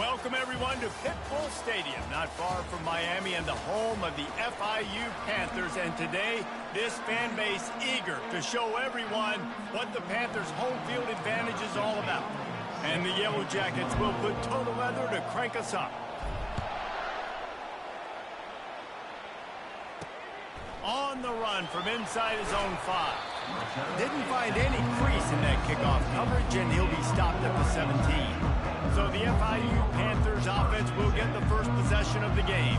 Welcome, everyone, to Pitbull Stadium, not far from Miami and the home of the FIU Panthers. And today, this fan base eager to show everyone what the Panthers' home field advantage is all about. And the Yellow Jackets will put total leather to crank us up. On the run from inside his own 5. Didn't find any crease in that kickoff coverage, and he'll be stopped at the 17. So the FIU Panthers offense will get the first possession of the game.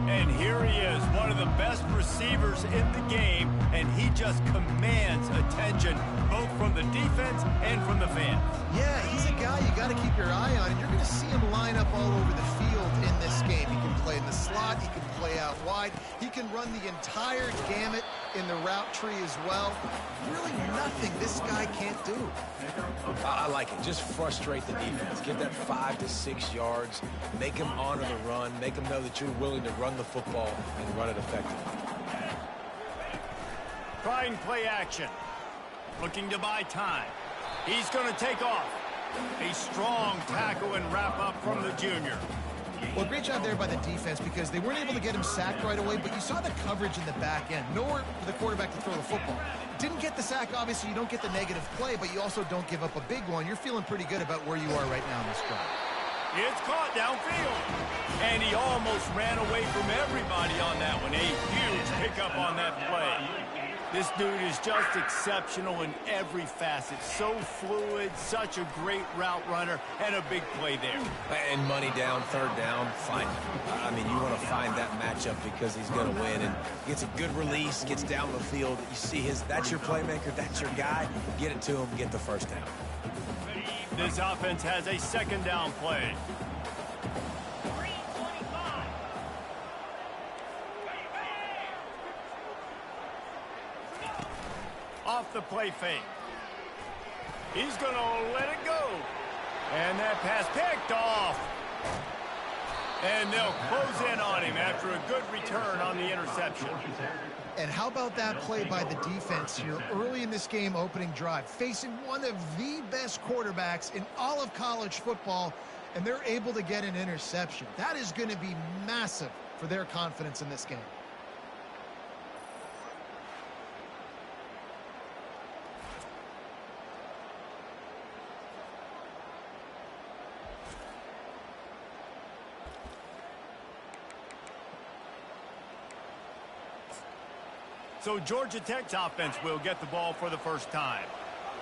And here he is, one of the best receivers in the game, and he just commands attention, both from the defense and from the fans. Yeah, he's a guy you got to keep your eye on, and you're going to see him line up all over the field in this game. He can play in the slot, he can play out wide, he can run the entire gamut in the route tree as well. Really nothing this guy can't do. I like it. Just frustrate the defense. Get that 5 to 6 yards. Make them honor the run. Make them know that you're willing to run the football and run it effectively. Trying play action. Looking to buy time. He's going to take off. A strong tackle and wrap up from the junior. Well, great job there by the defense because they weren't able to get him sacked right away, but you saw the coverage in the back end. Nowhere for the quarterback to throw the football. Didn't get the sack, obviously. You don't get the negative play, but you also don't give up a big one. You're feeling pretty good about where you are right now in this drive. It's caught downfield. And he almost ran away from everybody on that one. A huge pickup on that play. This dude is just exceptional in every facet. So fluid, such a great route runner, and a big play there. And money down, third down, fine. I mean, you want to find that matchup because he's going to win. And gets a good release, gets down the field. You see that's your playmaker, that's your guy. Get it to him, get the first down. This offense has a second down play. Off the play fake. He's going to let it go. And that pass picked off. And they'll close in on him after a good return on the interception. And how about that play by the defense here early in this game opening drive, facing one of the best quarterbacks in all of college football, and they're able to get an interception. That is going to be massive for their confidence in this game. So Georgia Tech's offense will get the ball for the first time.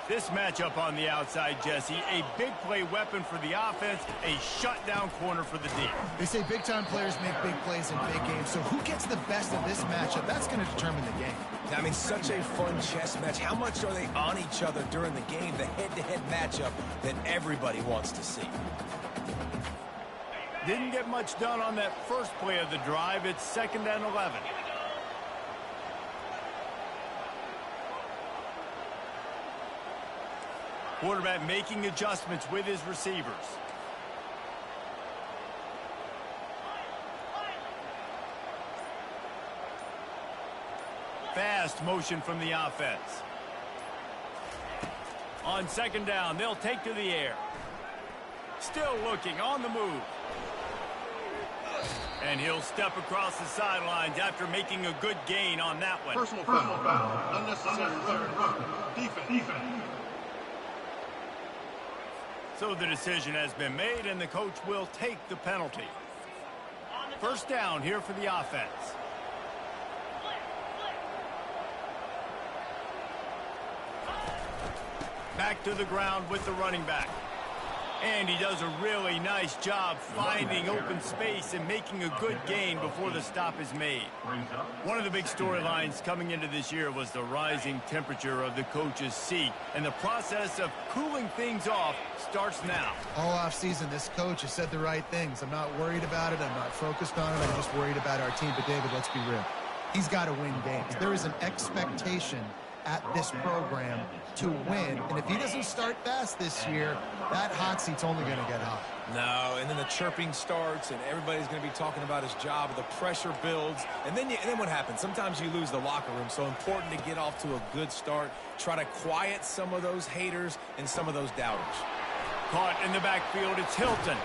This matchup on the outside, Jesse, a big play weapon for the offense, a shutdown corner for the D. They say big-time players make big plays in big games, so who gets the best of this matchup? That's going to determine the game. I mean, such a fun chess match. How much are they on each other during the game? The head-to-head matchup that everybody wants to see. Didn't get much done on that first play of the drive. It's 2nd and 11. Quarterback making adjustments with his receivers. Fast motion from the offense. On 2nd down, they'll take to the air. Still looking on the move. And he'll step across the sidelines after making a good gain on that one. Personal foul. Unnecessary run. Defense. So the decision has been made, and the coach will take the penalty. First down here for the offense. Back to the ground with the running back. And he does a really nice job finding open space and making a good gain before the stop is made. One of the big storylines coming into this year was the rising temperature of the coach's seat, and the process of cooling things off starts now. All offseason, this coach has said the right things. I'm not worried about it. I'm not focused on it. I'm just worried about our team. But, David, let's be real. He's got to win games. There is an expectation at this program to win. And if he doesn't start fast this year, that hot seat's only going to get hot. No, and then the chirping starts, and everybody's going to be talking about his job. The pressure builds, and then what happens? Sometimes you lose the locker room, so important to get off to a good start. Try to quiet some of those haters and some of those doubters. Caught in the backfield, it's Hilton.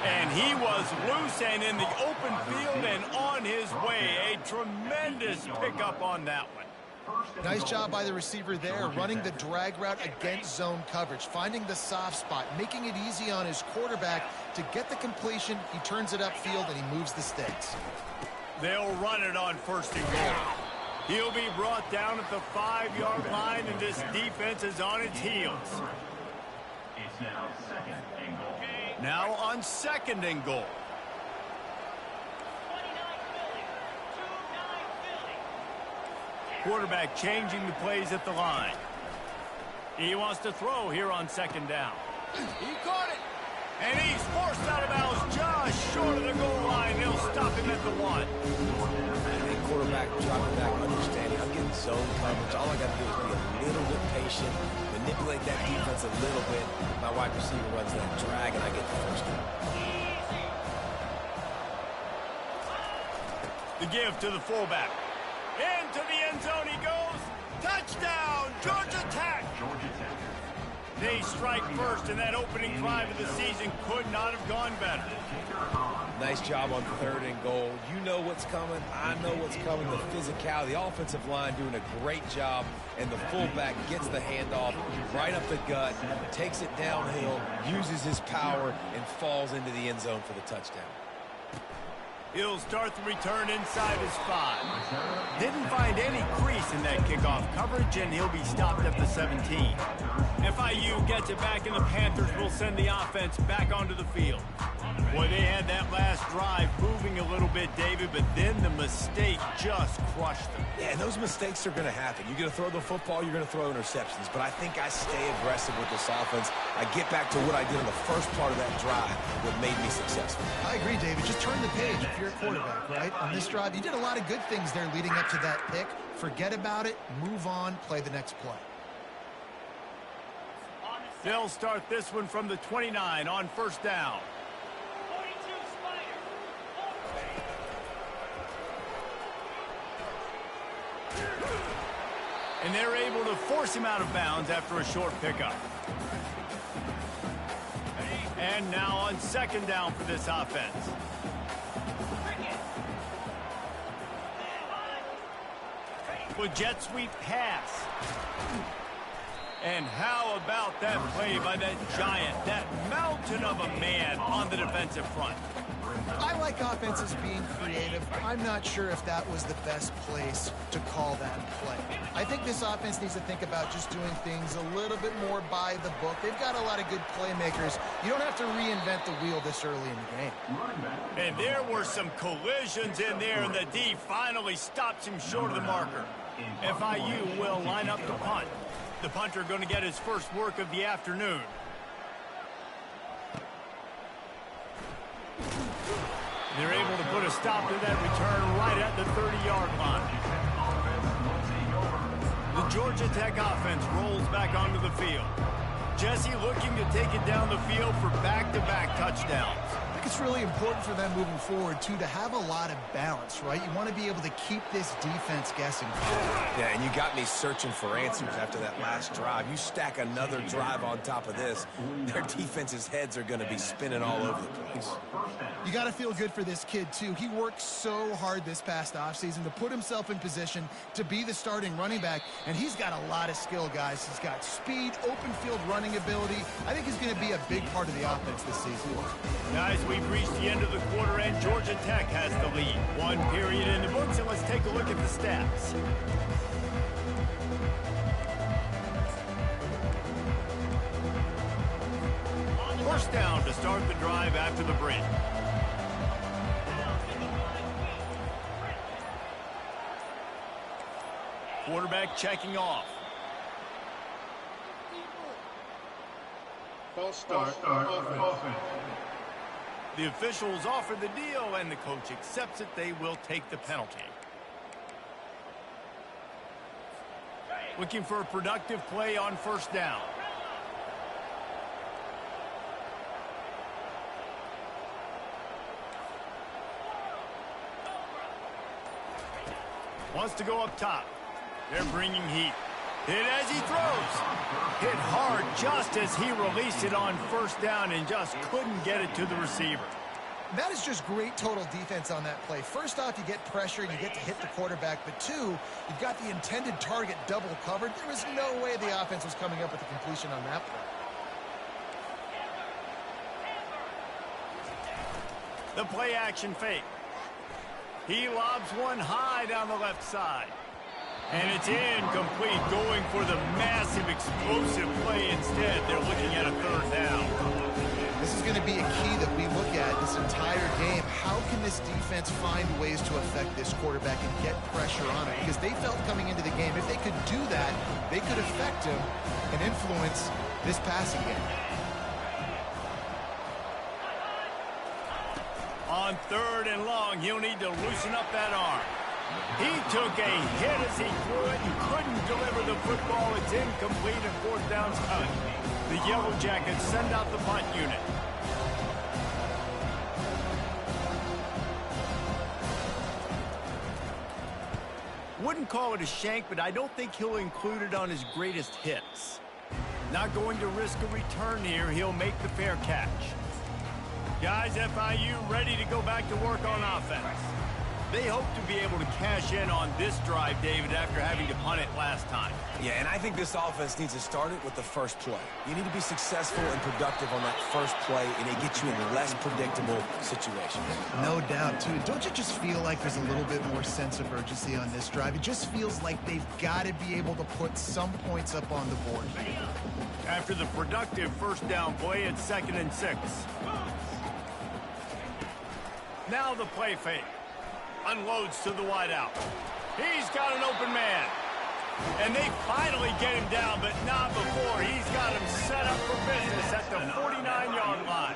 And he was loose and in the open field and on his way. A tremendous pickup on that one. Nice job by the receiver there, running the drag route against zone coverage, finding the soft spot, making it easy on his quarterback to get the completion. He turns it upfield, and he moves the sticks. They'll run it on 1st and goal. He'll be brought down at the 5-yard line, and this defense is on its heels. It's now 2nd and goal. Now on 2nd and goal. Quarterback changing the plays at the line. He wants to throw here on 2nd down. He caught it. And he's forced out of bounds just short of the goal line. They'll stop him at the 1. And quarterback dropping back, understanding I'm getting zone coverage. All I got to do is be a little bit patient, manipulate that defense a little bit. My wide receiver runs that drag, and I get the 1st down. The give to the fullback. Into the end zone he goes. Touchdown, Georgia Tech. They strike first, and that opening drive of the season could not have gone better. Nice job on 3rd and goal. You know what's coming. I know what's coming. The physicality, the offensive line doing a great job, and the fullback gets the handoff right up the gut, takes it downhill, uses his power, and falls into the end zone for the touchdown. He'll start the return inside his 5. Didn't find any crease in that kickoff coverage, and he'll be stopped at the 17. FIU gets it back, and the Panthers will send the offense back onto the field. Boy, they had that last drive moving a little bit, David, but then the mistake just crushed them. Yeah, and those mistakes are going to happen. You're going to throw the football, you're going to throw interceptions. But I think I stay aggressive with this offense. I get back to what I did in the first part of that drive that made me successful. I agree, David. Just turn the page if you're a quarterback, right? On this drive, you did a lot of good things there leading up to that pick. Forget about it, move on, play the next play. They'll start this one from the 29 on 1st down. And they're able to force him out of bounds after a short pickup. And now on 2nd down for this offense. With jet sweep pass. And how about that play by that giant, that mountain of a man on the defensive front? I like offenses being creative. I'm not sure if that was the best place to call that play. I think this offense needs to think about just doing things a little bit more by the book. They've got a lot of good playmakers. You don't have to reinvent the wheel this early in the game. And there were some collisions in there, and the D finally stops him short of the marker. FIU will line up to punt. The punter going to get his first work of the afternoon. They're able to put a stop to that return right at the 30-yard line. The Georgia Tech offense rolls back onto the field. Jesse looking to take it down the field for back-to-back touchdowns. I think it's really important for them moving forward, too, to have a lot of balance, right? You want to be able to keep this defense guessing. Yeah, and you got me searching for answers after that last drive. You stack another drive on top of this, their defense's heads are going to be spinning all over the place. You got to feel good for this kid, too. He worked so hard this past offseason to put himself in position to be the starting running back, and he's got a lot of skill, guys. He's got speed, open field running ability. I think he's going to be a big part of the offense this season. Guys, we've reached the end of the quarter, and Georgia Tech has the lead. One period in the books, and let's take a look at the stats. First down to start the drive after the break. Quarterback checking off. False start offense. The officials offer the deal, and the coach accepts it. They will take the penalty. Looking for a productive play on first down. Wants to go up top. They're bringing heat. Hit as he throws. Hit hard just as he released it on first down and just couldn't get it to the receiver. That is just great total defense on that play. First off, you get pressure and you get to hit the quarterback. But two, you've got the intended target double covered. There was no way the offense was coming up with a completion on that play. The play action fake. He lobs one high down the left side. And it's incomplete, going for the massive explosive play instead. They're looking at a third down. This is going to be a key that we look at this entire game. How can this defense find ways to affect this quarterback and get pressure on him? Because they felt coming into the game, if they could do that, they could affect him and influence this passing game. On third and long, he'll need to loosen up that arm. He took a hit as he threw it and couldn't deliver the football. It's incomplete and fourth down's cut. The Yellow Jackets send out the punt unit. Wouldn't call it a shank, but I don't think he'll include it on his greatest hits. Not going to risk a return here. He'll make the fair catch. Guys, FIU ready to go back to work on offense. They hope to be able to cash in on this drive, David, after having to punt it last time. Yeah, and I think this offense needs to start it with the first play. You need to be successful and productive on that first play, and it gets you in less predictable situations. No doubt, too. Don't you just feel like there's a little bit more sense of urgency on this drive? It just feels like they've got to be able to put some points up on the board. After the productive first down play, it's 2nd and 6. Now the play fake. Unloads to the wideout. He's got an open man. And they finally get him down, but not before. He's got him set up for business at the 49-yard line.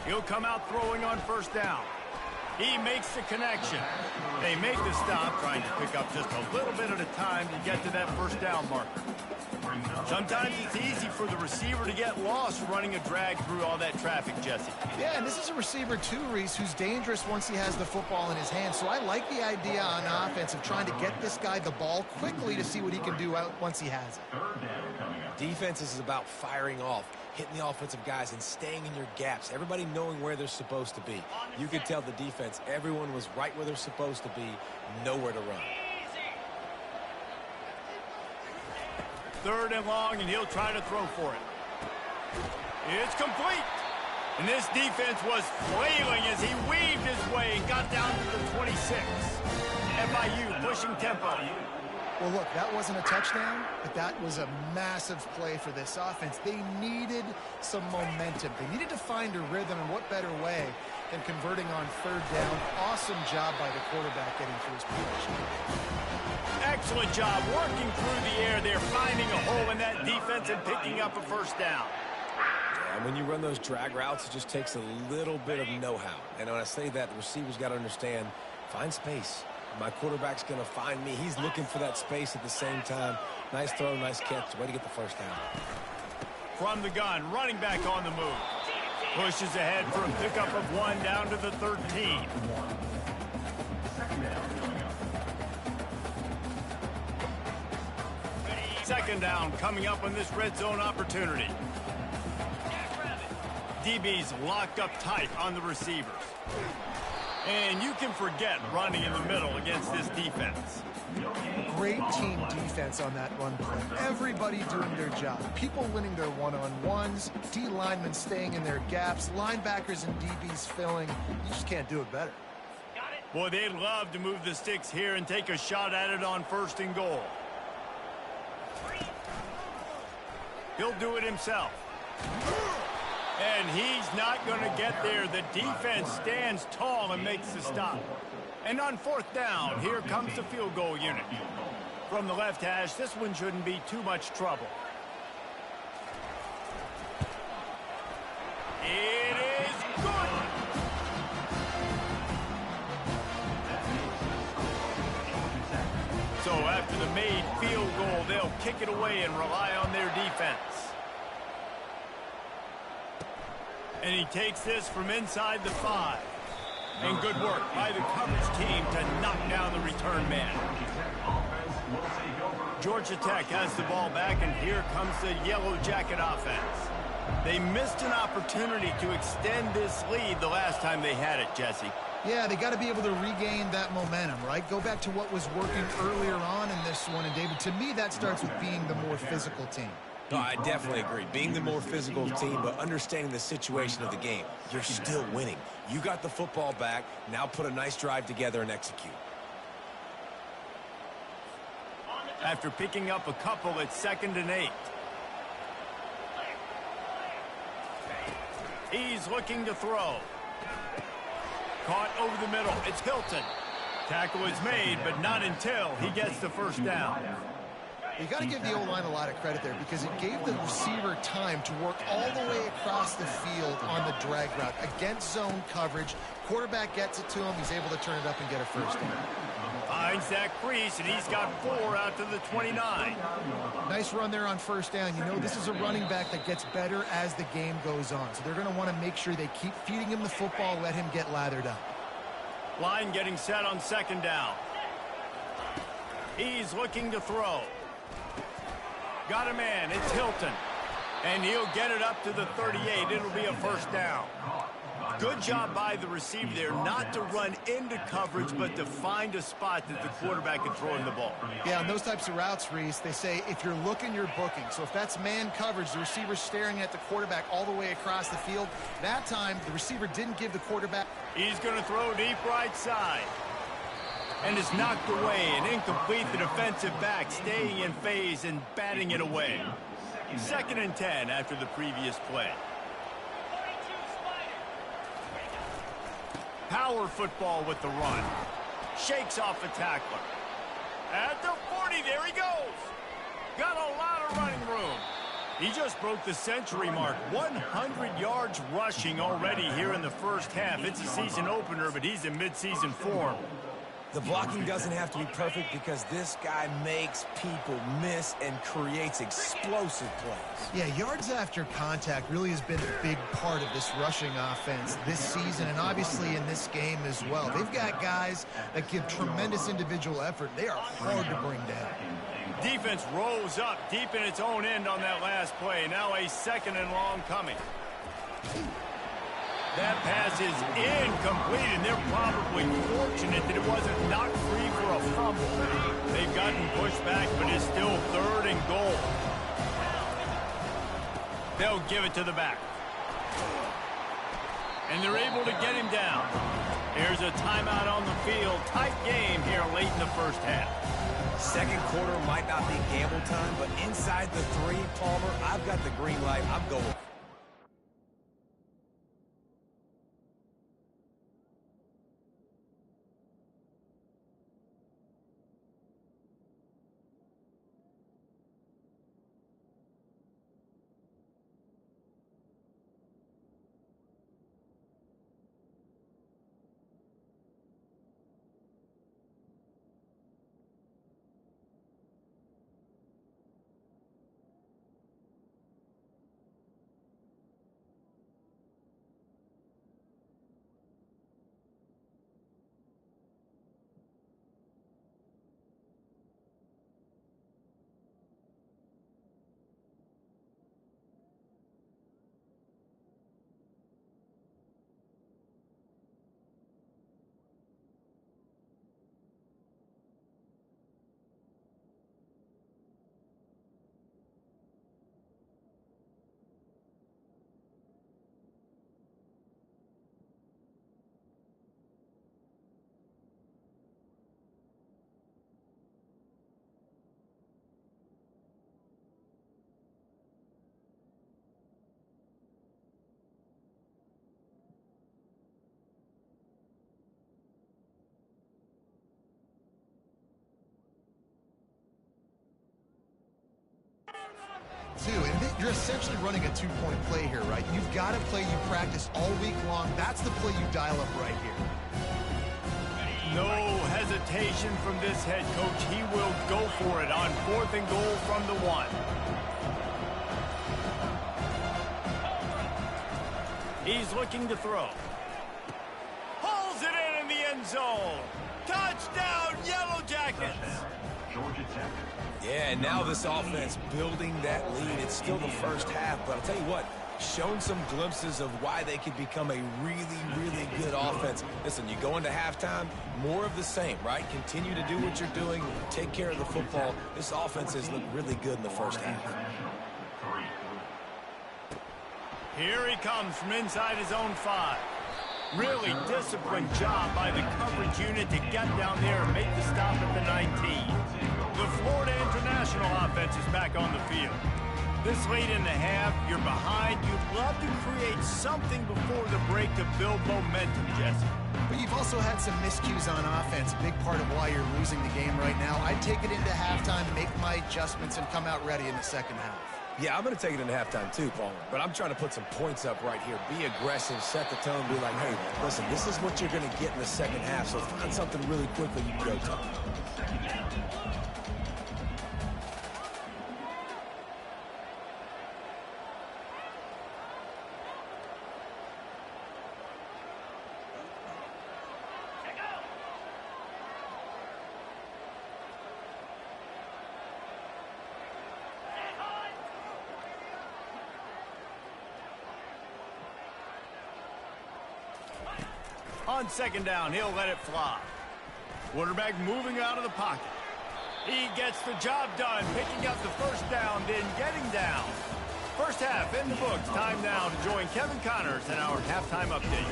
He'll come out throwing on first down. He makes the connection. They make the stop, trying to pick up just a little bit at a time to get to that first down marker. Sometimes it's easy for the receiver to get lost running a drag through all that traffic, Jesse. Yeah, and this is a receiver too, Reese, who's dangerous once he has the football in his hands. So I like the idea on offense of trying to get this guy the ball quickly to see what he can do once he has it. Defense is about firing off, hitting the offensive guys and staying in your gaps. Everybody knowing where they're supposed to be. You could tell the defense, everyone was right where they're supposed to be, nowhere to run. 3rd and long, and he'll try to throw for it. It's complete. And this defense was flailing as he weaved his way and got down to the 26. FIU pushing tempo. Well, look, that wasn't a touchdown, but that was a massive play for this offense. They needed some momentum. They needed to find a rhythm, and what better way than converting on 3rd down. Awesome job by the quarterback getting through his progression. Excellent job working through the air. They're finding a hole in that defense and picking up a first down. Yeah, and when you run those drag routes, it just takes a little bit of know-how. And when I say that, the receiver's got to understand, find space. My quarterback's going to find me. He's looking for that space at the same time. Nice throw, nice catch. Way to get the first down. From the gun, running back on the move. Pushes ahead for a pickup of 1 down to the 13. Second down coming up on this red zone opportunity. DB's locked up tight on the receivers. And you can forget running in the middle against this defense. Great team defense on that run play. Everybody doing their job. People winning their one-on-ones, D linemen staying in their gaps, linebackers and DBs filling. You just can't do it better. Boy, they'd love to move the sticks here and take a shot at it on 1st and goal. He'll do it himself. And he's not going to get there. The defense stands tall and makes the stop. And on 4th down, here comes the field goal unit. From the left hash, this one shouldn't be too much trouble. It is good. So after the made field goal, they'll kick it away and rely on their defense. And he takes this from inside the 5. And good work by the coverage team to knock down the return man. Georgia Tech has the ball back, and here comes the Yellow Jacket offense. They missed an opportunity to extend this lead the last time they had it, Jesse. Yeah, they got to be able to regain that momentum, right? Go back to what was working earlier on in this one. And, David, to me, that starts with being the more physical team. No, I definitely agree. Being the more physical team, but understanding the situation of the game. You're still winning. You got the football back. Now put a nice drive together and execute. After picking up a couple, it's 2nd and 8. He's looking to throw. Caught over the middle. It's Hilton. Tackle is made, but not until he gets the first down. You got to give the O-line a lot of credit there because it gave the receiver time to work all the way across the field on the drag route against zone coverage. Quarterback gets it to him. He's able to turn it up and get a first down. Finds that crease, and he's got 4 out to the 29. Nice run there on first down. You know, this is a running back that gets better as the game goes on. So they're going to want to make sure they keep feeding him the football, let him get lathered up. Line getting set on 2nd down. He's looking to throw. Got a man. It's Hilton. And he'll get it up to the 38. It'll be a first down. Good job by the receiver there not to run into coverage, but to find a spot that the quarterback can throw in the ball. Yeah, on those types of routes, Reese, they say if you're looking, you're booking. So if that's man coverage, the receiver's staring at the quarterback all the way across the field. That time, the receiver didn't give the quarterback. He's going to throw deep right side. And it's knocked away and incomplete. The defensive back staying in phase and batting it away. 2nd and 10 after the previous play. Power football with the run. Shakes off a tackler. At the 40, there he goes. Got a lot of running room. He just broke the century mark. 100 yards rushing already here in the first half. It's a season opener, but he's in midseason form. The blocking doesn't have to be perfect because this guy makes people miss and creates explosive plays. Yeah, yards after contact really has been a big part of this rushing offense this season and obviously in this game as well. They've got guys that give tremendous individual effort. They are hard to bring down. Defense rolls up deep in its own end on that last play. Now a 2nd and long coming. That pass is incomplete, and they're probably fortunate that it wasn't knocked free for a fumble. They've gotten pushed back, but it's still 3rd and goal. They'll give it to the back. And they're able to get him down. Here's a timeout on the field. Tight game here late in the first half. Second quarter might not be gamble time, but inside the 3, Palmer, I've got the green light. I'm going. 2, and you're essentially running a 2-point play here, right? You've got a play you practice all week long. That's the play you dial up right here. No hesitation from this head coach. He will go for it on 4th and goal from the 1. He's looking to throw. Hauls it end zone. Touchdown, Yellow Jackets. Georgia Tech. Yeah, and now this offense building that lead. It's still the first half, but I'll tell you what, shown some glimpses of why they could become a really, really good offense. Listen, you go into halftime, more of the same, right? Continue to do what you're doing, take care of the football. This offense has looked really good in the first half. Here he comes from inside his own 5. Really disciplined job by the coverage unit to get down there and make the stop at the 19. The Florida International offense is back on the field. This late in the half, you're behind. You'd love to create something before the break to build momentum, Jesse. But you've also had some miscues on offense, a big part of why you're losing the game right now. I'd take it into halftime, make my adjustments, and come out ready in the second half. Yeah, I'm going to take it into halftime too, Paul. But I'm trying to put some points up right here. Be aggressive, set the tone, be like, hey, listen, this is what you're going to get in the second half, so find something really quickly you can go to. On second down, he'll let it fly. Quarterback moving out of the pocket. He gets the job done, picking up the first down, then getting down. First half in the books. Time now to join Kevin Connors in our halftime update.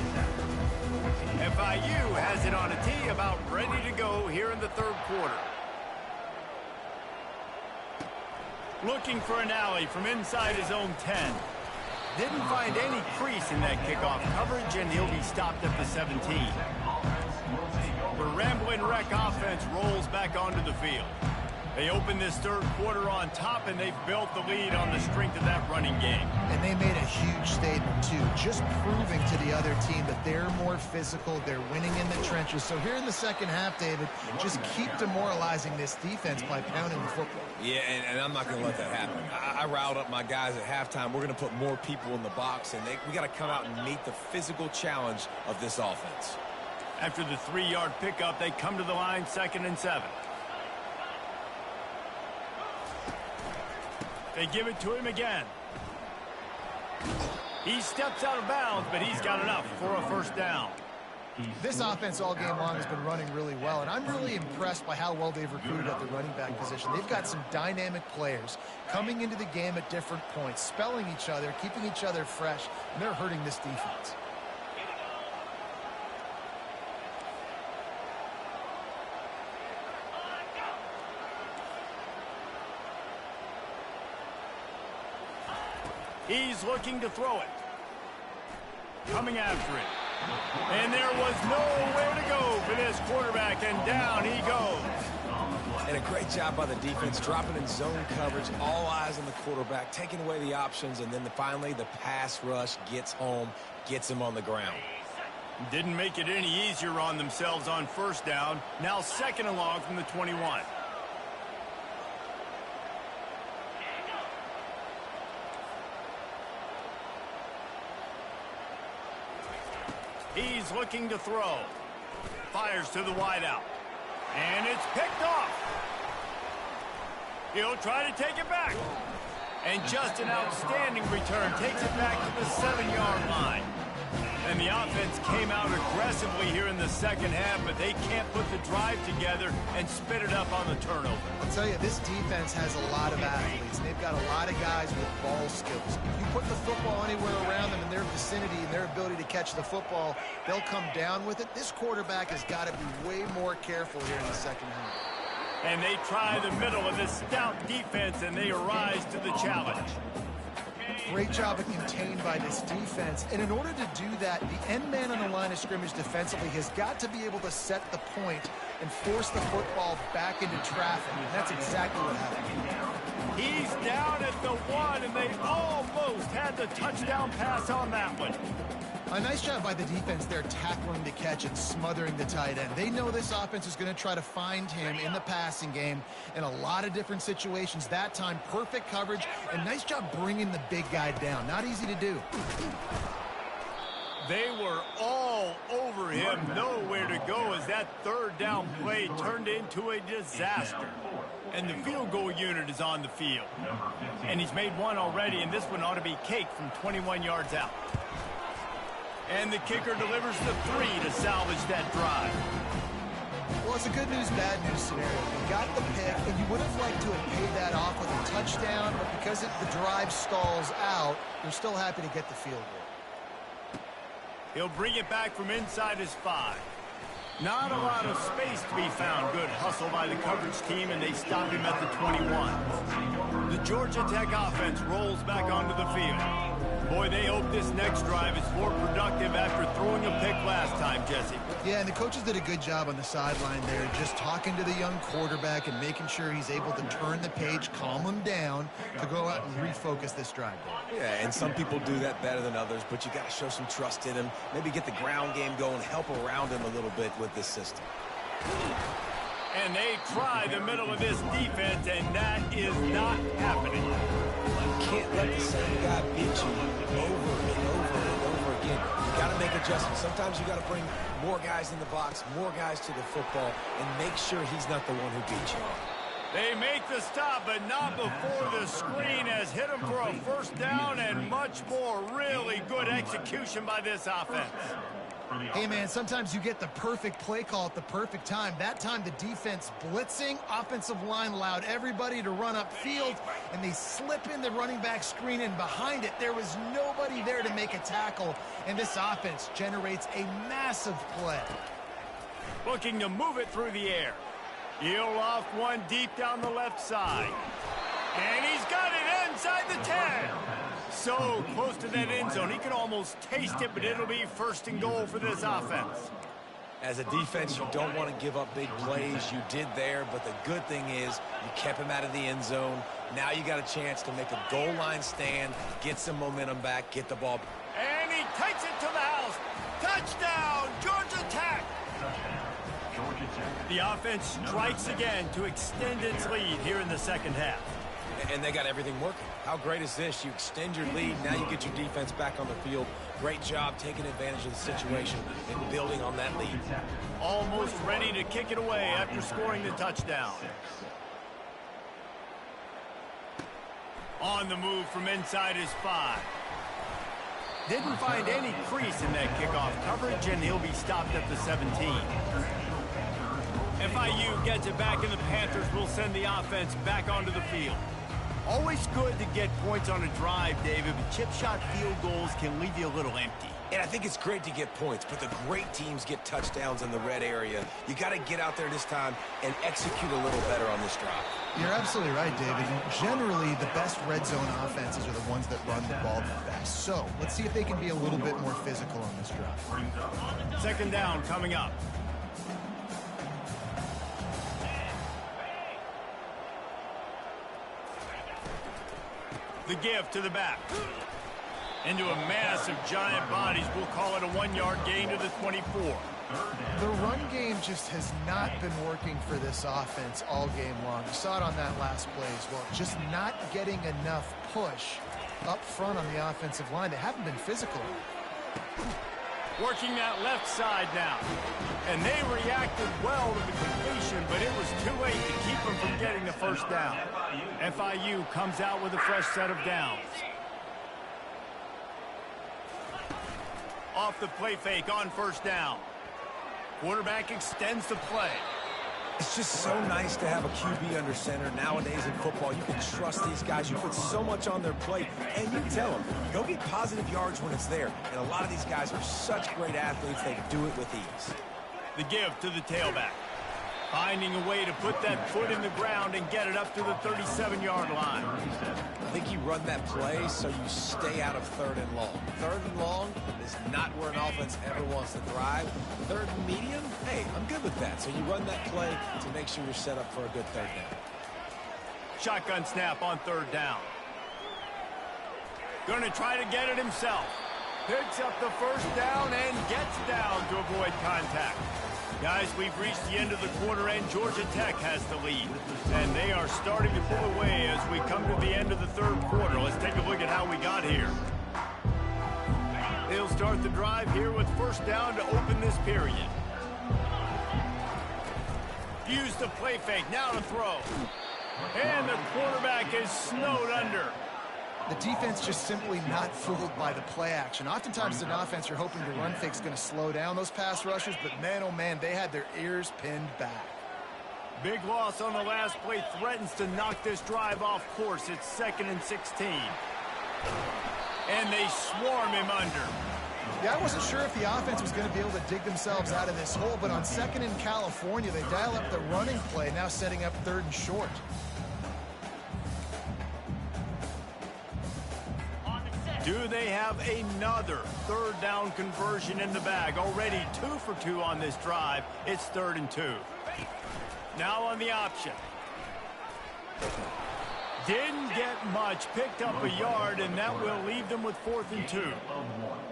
FIU has it on a tee, about ready to go here in the third quarter. Looking for an alley from inside his own 10. Didn't find any crease in that kickoff coverage, and he'll be stopped at the 17. The Ramblin' Wreck offense rolls back onto the field. They open this third quarter on top, and they've built the lead on the strength of that running game. And they made a huge statement, too, just proving to the other team that they're more physical, they're winning in the trenches. So here in the second half, David, just keep demoralizing this defense by pounding the football. Yeah, and I'm not going to let that happen. I riled up my guys at halftime. We're going to put more people in the box, and we got to come out and meet the physical challenge of this offense. After the 3-yard pickup, they come to the line, 2nd and 7. They give it to him again. He steps out of bounds, but he's got enough for a first down. This offense all game long has been running really well, and I'm really impressed by how well they've recruited at the running back position. They've got some dynamic players coming into the game at different points, spelling each other, keeping each other fresh, and they're hurting this defense. He's looking to throw it. Coming after it. And there was nowhere to go for this quarterback, and down he goes. And a great job by the defense, dropping in zone coverage, all eyes on the quarterback, taking away the options, and then finally the pass rush gets home, gets him on the ground. Didn't make it any easier on themselves on first down. Now 2nd and long from the 21. He's looking to throw. Fires to the wideout. And it's picked off. He'll try to take it back. And just an outstanding return. Takes it back to the 7-yard line. And the offense came out aggressively here in the second half, but they can't put the drive together and spit it up on the turnover. I'll tell you, this defense has a lot of athletes. They've got a lot of guys with ball skills. If you put the football anywhere around them in their vicinity and their ability to catch the football, they'll come down with it. This quarterback has got to be way more careful here in the second half. And they try the middle of this stout defense, and they rise to the challenge. Great job of contained by this defense. And in order to do that, the end man on the line of scrimmage defensively has got to be able to set the point and force the football back into traffic. And that's exactly what happened. He's down at the 1, and they almost had the touchdown pass on that one. A nice job by the defense there, tackling the catch and smothering the tight end. They know this offense is going to try to find him in the passing game in a lot of different situations. That time, perfect coverage, and nice job bringing the big guy down. Not easy to do. They were all over him, nowhere to go as that third down play turned into a disaster. And the field goal unit is on the field. And he's made one already, and this one ought to be cake from 21 yards out. And the kicker delivers the 3 to salvage that drive. Well, it's a good news, bad news scenario. You got the pick, and you would have liked to have paid that off with a touchdown, but because the drive stalls out, you're still happy to get the field goal. He'll bring it back from inside his 5. Not a lot of space to be found. Good hustle by the coverage team, and they stop him at the 21. The Georgia Tech offense rolls back onto the field. Boy, they hope this next drive is more productive after throwing a pick last time, Jesse. Yeah, and the coaches did a good job on the sideline there, just talking to the young quarterback and making sure he's able to turn the page, calm him down, to go out and refocus this drive. Yeah, and some people do that better than others, but you got to show some trust in him. Maybe get the ground game going, help around him a little bit with this system. And they try the middle of this defense, and that is not happening. You can't let the same guy beat you over and over and over again. You got to make adjustments. Sometimes you got to bring more guys in the box, more guys to the football, and make sure he's not the one who beat you. They make the stop, but not before the screen has hit him for a first down and much more. Really good execution by this offense. Hey, man, sometimes you get the perfect play call at the perfect time. That time the defense blitzing, offensive line allowed everybody to run upfield, and they slip in the running back screen, and behind it there was nobody there to make a tackle, and this offense generates a massive play. Looking to move it through the air. He'll off one deep down the left side. And he's got it inside the 10. So close to that end zone, he can almost taste it, but it'll be first and goal for this offense. As a defense, you don't want to give up big plays. You did there, but the good thing is you kept him out of the end zone. Now you got a chance to make a goal line stand, get some momentum back, get the ball. And he takes it to the house. Touchdown, Georgia Tech. The offense strikes again to extend its lead here in the second half. And they got everything working. How great is this? You extend your lead, now you get your defense back on the field. Great job taking advantage of the situation and building on that lead. Almost ready to kick it away after scoring the touchdown. On the move from inside his 5. Didn't find any crease in that kickoff coverage, and he'll be stopped at the 17. FIU gets it back, and the Panthers will send the offense back onto the field. Always good to get points on a drive, David, but chip shot field goals can leave you a little empty. And I think it's great to get points, but the great teams get touchdowns in the red area. You got to get out there this time and execute a little better on this drive. You're absolutely right, David. Generally, the best red zone offenses are the ones that run the ball the best. So let's see if they can be a little bit more physical on this drive. Second down coming up. The give to the back. Into a mass of giant bodies. We'll call it a 1-yard gain to the 24. The run game just has not been working for this offense all game long. You saw it on that last play as well. Just not getting enough push up front on the offensive line. They haven't been physical. Working that left side now. And they reacted well to the completion, but it was too late to keep them from getting the first down. FIU comes out with a fresh set of downs. Off the play fake on first down. Quarterback extends the play. It's just so nice to have a QB under center nowadays in football. You can trust these guys. You put so much on their plate, and you tell them, go get positive yards when it's there. And a lot of these guys are such great athletes, they do it with ease. The give to the tailback. Finding a way to put that foot in the ground and get it up to the 37-yard line. I think you run that play so you stay out of third and long. Third and long is not where an offense ever wants to thrive. Third and medium, hey, I'm good with that. So you run that play to make sure you're set up for a good third down. Shotgun snap on third down. Going to try to get it himself. Picks up the first down and gets down to avoid contact. Guys, we've reached the end of the quarter, and Georgia Tech has the lead. And they are starting to pull away as we come to the end of the third quarter. Let's take a look at how we got here. They'll start the drive here with first down to open this period. Use the play fake, now to throw. And the quarterback is snowed under. The defense just simply not fooled by the play action. Oftentimes as an offense, you're hoping the run fake's going to slow down those pass rushers, but man, oh man, they had their ears pinned back. Big loss on the last play threatens to knock this drive off course. It's 2nd and 16. And they swarm him under. Yeah, I wasn't sure if the offense was going to be able to dig themselves out of this hole, but on 2nd in California, they dial up the running play, now setting up 3rd and short. Do they have another 3rd down conversion in the bag? Already 2 for 2 on this drive. It's 3rd and 2. Now on the option. Didn't get much, picked up a yard, and that will leave them with 4th and 2.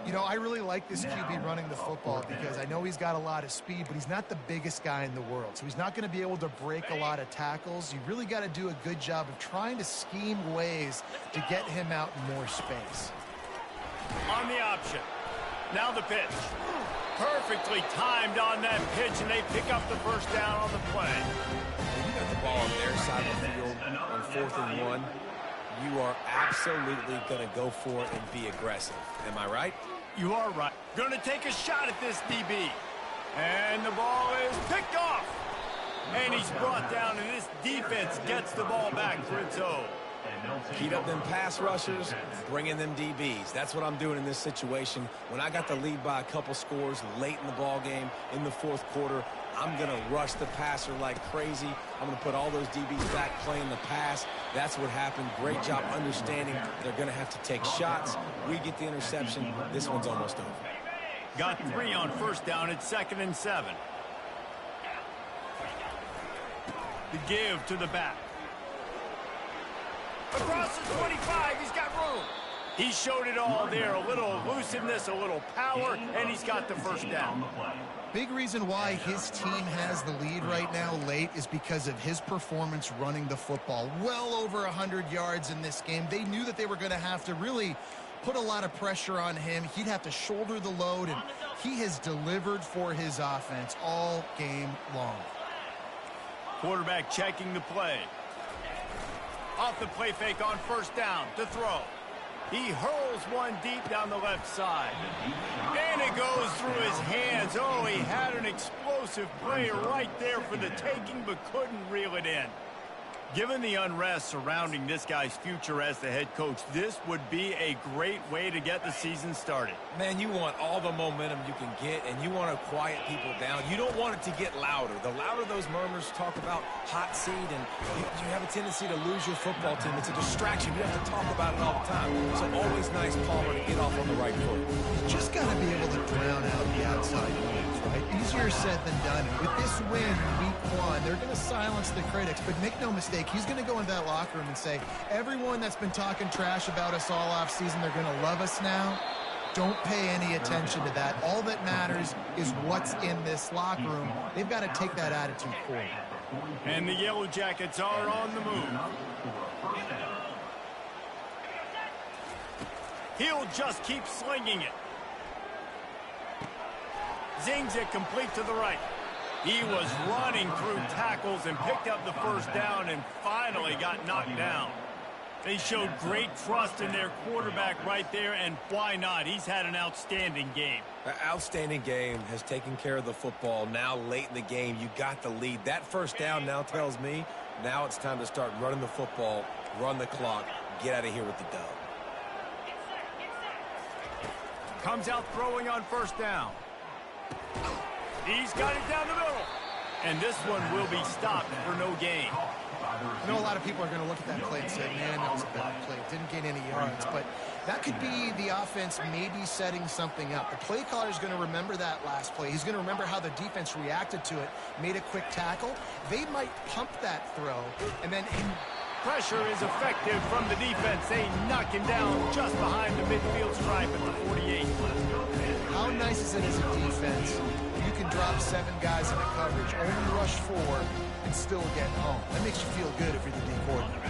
You know, I really like this QB running the football because I know he's got a lot of speed, but he's not the biggest guy in the world. So he's not going to be able to break a lot of tackles. You really got to do a good job of trying to scheme ways to get him out in more space. On the option. Now the pitch. Perfectly timed on that pitch, and they pick up the first down on the play. When you got the ball on their side of the field on 4th and 1, you are absolutely going to go for it and be aggressive. Am I right? You are right. Going to take a shot at this DB. And the ball is picked off. And he's brought down, and this defense gets the ball back for its own. Keep up them pass rushers, bring in them DBs. That's what I'm doing in this situation. When I got the lead by a couple scores late in the ball game in the 4th quarter, I'm going to rush the passer like crazy. I'm going to put all those DBs back playing the pass. That's what happened. Great job understanding they're going to have to take shots. We get the interception. This one's almost over. Got 3 on first down. It's 2nd and 7. The give to the back. Across the 25, he's got room. He showed it all there. A little elusiveness, a little power, and he's got the first down. Big reason why his team has the lead right now late is because of his performance running the football. Well over 100 yards in this game. They knew that they were going to have to really put a lot of pressure on him. He'd have to shoulder the load, and he has delivered for his offense all game long. Quarterback checking the play. Off the play fake on first down to throw. He hurls one deep down the left side. And it goes through his hands. Oh, he had an explosive play right there for the taking, but couldn't reel it in. Given the unrest surrounding this guy's future as the head coach, this would be a great way to get the season started. Man, you want all the momentum you can get, and you want to quiet people down. You don't want it to get louder. The louder those murmurs talk about hot seat, and you have a tendency to lose your football team. It's a distraction. You have to talk about it all the time. So always nice, Palmer, to get off on the right foot. You just got to be able to drown out the outside noise, right? Easier said than done. And with this win week 1, they're going to silence the critics, but make no mistake, he's going to go into that locker room and say, everyone that's been talking trash about us all offseason, they're going to love us now. Don't pay any attention to that. All that matters is what's in this locker room. They've got to take that attitude forward. And the Yellow Jackets are on the move. He'll just keep slinging it. Zings it complete to the right. He was running through tackles and picked up the first down and finally got knocked down. They showed great trust in their quarterback right there, and why not? He's had an outstanding game. An outstanding game, has taken care of the football. Now late in the game, you got the lead. That first down now tells me now it's time to start running the football, run the clock, get out of here with the dub. Comes out throwing on first down. He's got it down the middle. And this one will be stopped for no gain. I know a lot of people are going to look at that play and say, man, that was a bad play. It didn't gain any yards. But that could be the offense maybe setting something up. The play caller is going to remember that last play. He's going to remember how the defense reacted to it, made a quick tackle. They might pump that throw, and then pressure is effective from the defense. They knock him down just behind the midfield stripe at the 48. How nice is it as a defense? You can drop 7 guys in a coverage, only rush 4, and still get home. That makes you feel good if you're the D coordinator.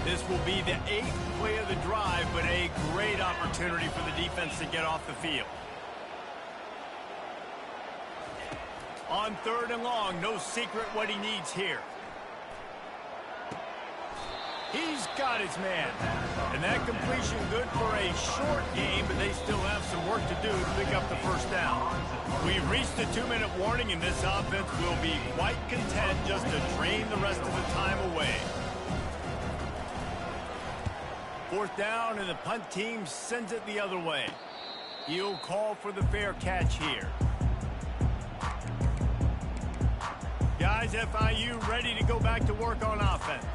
This will be the 8th play of the drive, but a great opportunity for the defense to get off the field. On 3rd and long, no secret what he needs here. He's got his man. And that completion good for a short game, but they still have some work to do to pick up the first down. We've reached the 2-minute warning, and this offense will be quite content just to drain the rest of the time away. 4th down, and the punt team sends it the other way. He'll call for the fair catch here. Guys, FIU ready to go back to work on offense.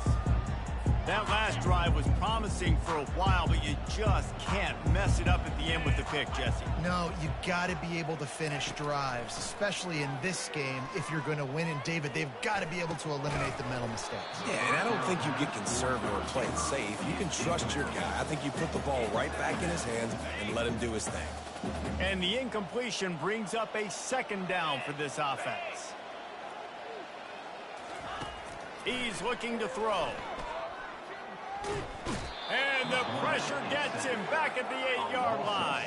That last drive was promising for a while, but you just can't mess it up at the end with the pick, Jesse. No, you got to be able to finish drives, especially in this game. If you're going to win, and David, they've got to be able to eliminate the mental mistakes. Yeah, and I don't think you get conservative or play it safe. You can trust your guy. I think you put the ball right back in his hands and let him do his thing. And the incompletion brings up a 2nd down for this offense. He's looking to throw. And the pressure gets him back at the 8-yard line.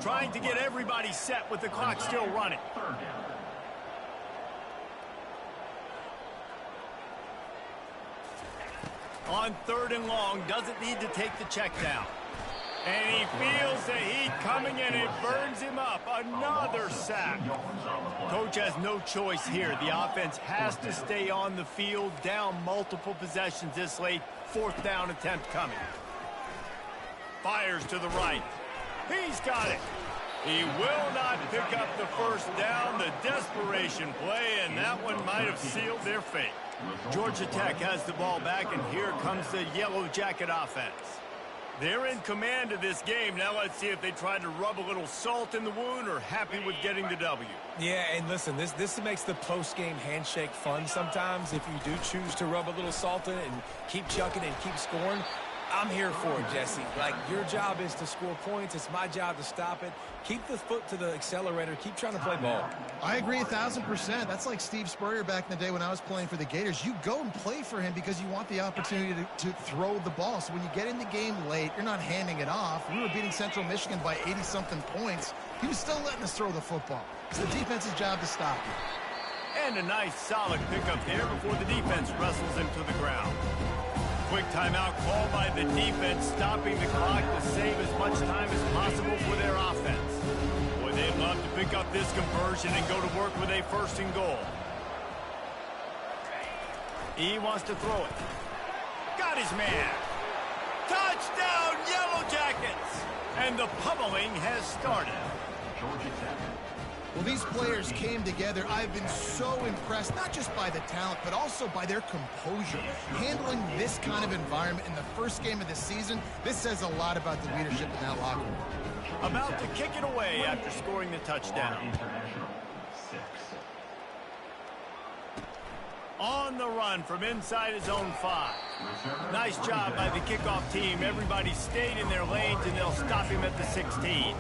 Trying to get everybody set with the clock still running. On 3rd and long, doesn't need to take the check down. And he feels the heat coming, and it burns him up. Another sack. Coach has no choice here. The offense has to stay on the field, down multiple possessions this late. 4th down attempt coming. Fires to the right. He's got it. He will not pick up the first down. The desperation play, and that one might have sealed their fate. Georgia Tech has the ball back, and here comes the Yellow Jacket offense. They're in command of this game. Now let's see if they try to rub a little salt in the wound or happy with getting the W. Yeah, and listen, this makes the post-game handshake fun sometimes. If you do choose to rub a little salt in it and keep chucking and keep scoring, I'm here for it, Jesse. Like, your job is to score points. It's my job to stop it. Keep the foot to the accelerator. Keep trying to play ball. I agree 1,000%. That's like Steve Spurrier back in the day when I was playing for the Gators. You go and play for him because you want the opportunity to throw the ball. So when you get in the game late, you're not handing it off. We were beating Central Michigan by 80-something points. He was still letting us throw the football. It's the defense's job to stop you. And a nice, solid pickup there before the defense wrestles him to the ground. Quick timeout called by the defense, stopping the clock to save as much time as possible for their offense. Boy, they'd love to pick up this conversion and go to work with a 1st and goal. He wants to throw it. Got his man. Touchdown, Yellow Jackets! And the pummeling has started. Georgia Tech. Well, these players came together. I've been so impressed, not just by the talent, but also by their composure. Handling this kind of environment in the first game of the season, this says a lot about the leadership in that locker room. About to kick it away after scoring the touchdown. International 6. On the run from inside his own 5. Nice job by the kickoff team. Everybody stayed in their lanes, and they'll stop him at the 16.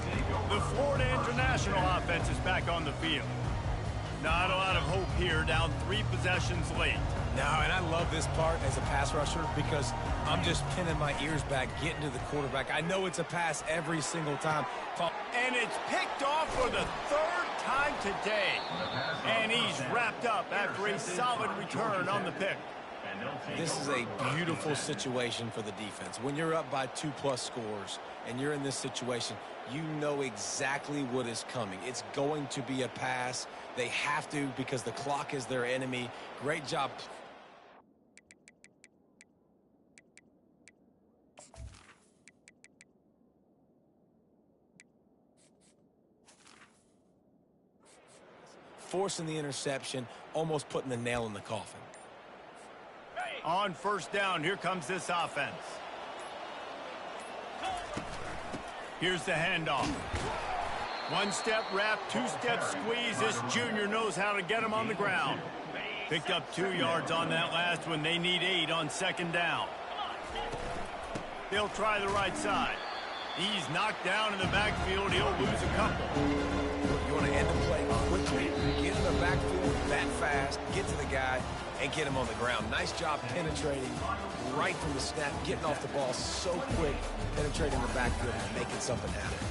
The Florida International offense is back on the field. Not a lot of hope here, down 3 possessions late. No, and I love this part as a pass rusher because I'm just pinning my ears back, getting to the quarterback. I know it's a pass every single time. And it's picked off for the 3rd time today. And he's wrapped up after a solid return on the pick. This is a beautiful situation for the defense. When you're up by 2+ scores and you're in this situation, you know exactly what is coming. It's going to be a pass. They have to because the clock is their enemy. Great job. Forcing the interception, almost putting the nail in the coffin. On 1st down, here comes this offense. Here's the handoff. 1-step wrap, 2-step squeeze. This junior knows how to get him on the ground. Picked up 2 yards on that last one. They need 8 on 2nd down. They'll try the right side. He's knocked down in the backfield. He'll lose a couple. You want to end the play quickly, get in the backfield that fast. fast, get to the guy, and get him on the ground. Nice job penetrating right from the snap, getting off the ball so quick, penetrating the backfield and making something happen.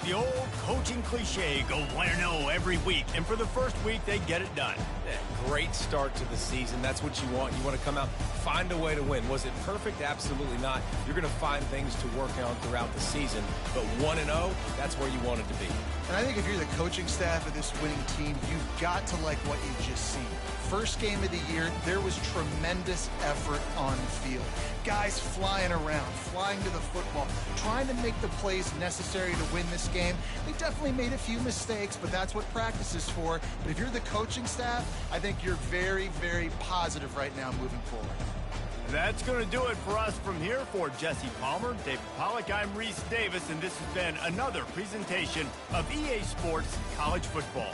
The old coaching cliche, go 1-0 every week, and for the first week, they get it done. Yeah, great start to the season. That's what you want. You want to come out, find a way to win. Was it perfect? Absolutely not. You're going to find things to work on throughout the season, but 1-0, that's where you want it to be. And I think if you're the coaching staff of this winning team, you've got to like what you've just seen. First game of the year, there was tremendous effort on the field. Guys flying around, flying to the football, trying to make the plays necessary to win this game. They definitely made a few mistakes, but that's what practice is for. But if you're the coaching staff, I think you're very, very positive right now moving forward. That's going to do it for us from here. For Jesse Palmer, David Pollack, I'm Reese Davis, and this has been another presentation of EA Sports College Football.